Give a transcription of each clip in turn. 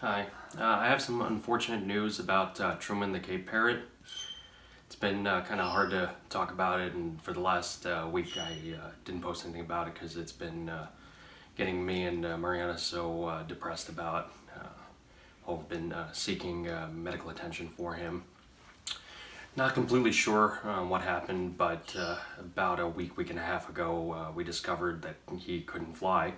Hi. I have some unfortunate news about Truman the Cape Parrot. It's been kind of hard to talk about it, and for the last week I didn't post anything about it because it's been getting me and Mariana so depressed about. I've been seeking medical attention for him. Not completely sure what happened, but about a week and a half ago, we discovered that he couldn't fly.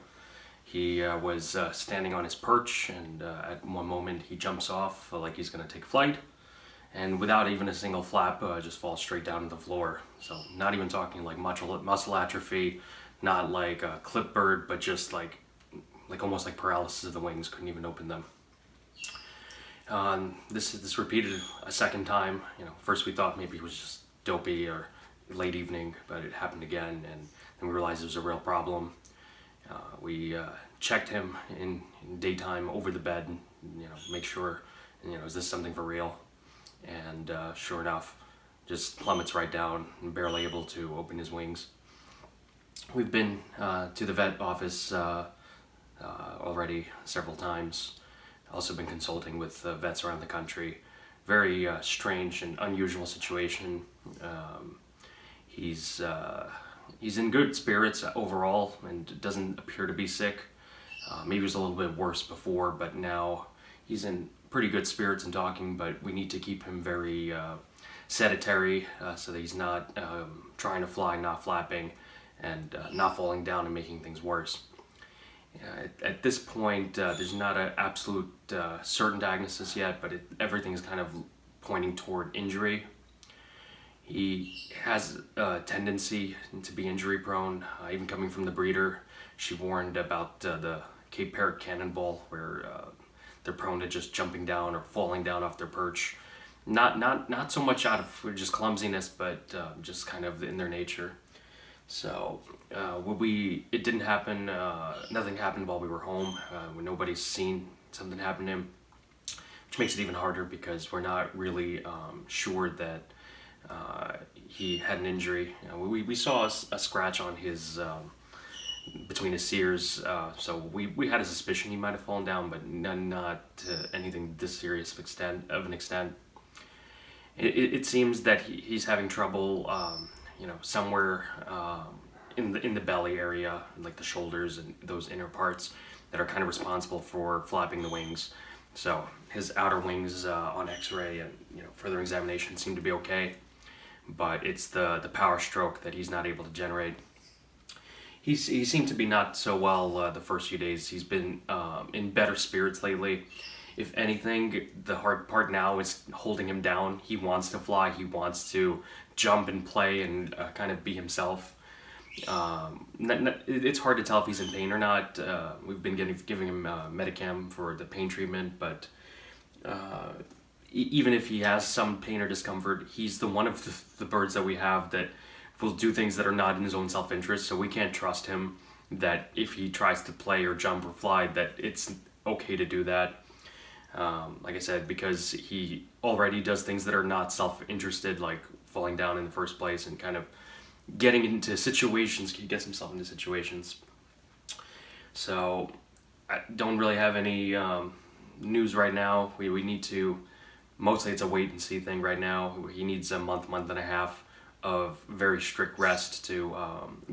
He was standing on his perch, and at one moment he jumps off like he's going to take flight, and without even a single flap, just falls straight down to the floor. So not even talking like muscle atrophy, not like a clip bird, but just like almost like paralysis of the wings. Couldn't even open them. This repeated a second time. First we thought maybe it was just dopey or late evening, but it happened again, and then we realized it was a real problem. We checked him in daytime over the bed, make sure, is this something for real? And sure enough, just plummets right down and barely able to open his wings. We've been to the vet office already several times. Also been consulting with vets around the country. Very strange and unusual situation. He's in good spirits overall and doesn't appear to be sick. Maybe it was a little bit worse before, but now he's in pretty good spirits and talking, but we need to keep him very sedentary so that he's not trying to fly, not flapping, and not falling down and making things worse. At this point, there's not an absolute certain diagnosis yet, but everything's kind of pointing toward injury. He has a tendency to be injury prone, even coming from the breeder. She warned about the Cape Parrot cannonball, where they're prone to just jumping down or falling down off their perch. Not so much out of just clumsiness, but just kind of in their nature. So it didn't happen. Nothing happened while we were home. When nobody's seen something happen to him, which makes it even harder because we're not really sure that he had an injury. We saw a scratch on his between his ears, so we had a suspicion he might have fallen down, but not anything this serious of an extent. It seems that he's having trouble, somewhere in the belly area, like the shoulders and those inner parts that are kind of responsible for flapping the wings. So his outer wings on X-ray and further examination seem to be okay, but it's the power stroke that he's not able to generate. He seemed to be not so well the first few days. He's been in better spirits lately. If anything, the hard part now is holding him down. He wants to fly. He wants to jump and play and kind of be himself. It's hard to tell if he's in pain or not. We've been giving him Medicam for the pain treatment, but even if he has some pain or discomfort, he's the one of the birds that we have that will do things that are not in his own self-interest, so we can't trust him that if he tries to play or jump or fly that it's okay to do that. Like I said, because he already does things that are not self-interested, like falling down in the first place and kind of getting into situations, he gets himself into situations. So I don't really have any news right now. We need to, mostly it's a wait and see thing right now. He needs a month and a half of very strict rest to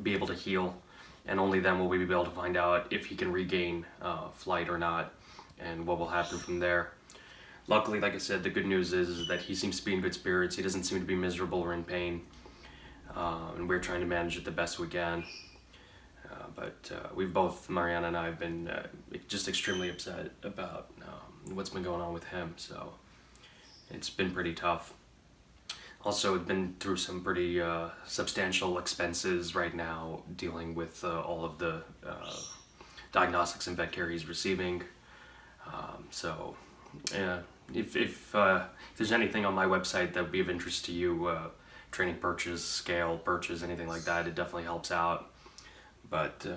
be able to heal, and only then will we be able to find out if he can regain flight or not, and what will happen from there. Luckily, like I said, the good news is that he seems to be in good spirits. He doesn't seem to be miserable or in pain, and we're trying to manage it the best we can. But we've both, Mariana and I, have been just extremely upset about what's been going on with him, so it's been pretty tough. Also, I've been through some pretty substantial expenses right now dealing with all of the diagnostics and vet care he's receiving. So, yeah, if there's anything on my website that would be of interest to you, training perches, scale perches, anything like that, it definitely helps out. But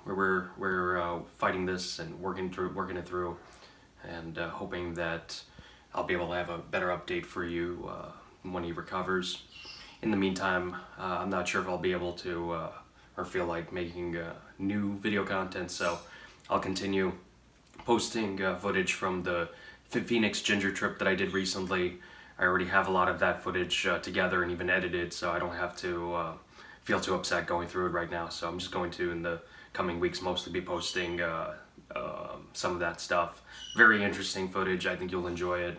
we're fighting this and working it through, and hoping that I'll be able to have a better update for you when he recovers. In the meantime, I'm not sure if I'll be able to or feel like making new video content, so I'll continue posting footage from the Phoenix Ginger trip that I did recently. I already have a lot of that footage together and even edited, so I don't have to feel too upset going through it right now. So I'm just going to, in the coming weeks, mostly be posting some of that stuff. Very interesting footage. I think you'll enjoy it,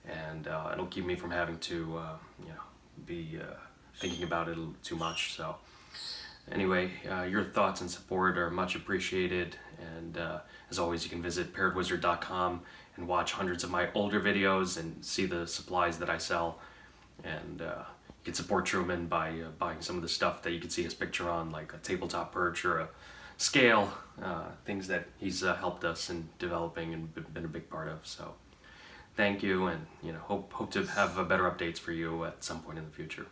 and it'll keep me from having to, be thinking about it too much. So anyway, your thoughts and support are much appreciated, and as always, you can visit parrotwizard.com and watch hundreds of my older videos and see the supplies that I sell. And you can support Truman by buying some of the stuff that you can see his picture on, like a tabletop perch or a scale, things that he's helped us in developing and been a big part of. So thank you, and hope to have better updates for you at some point in the future.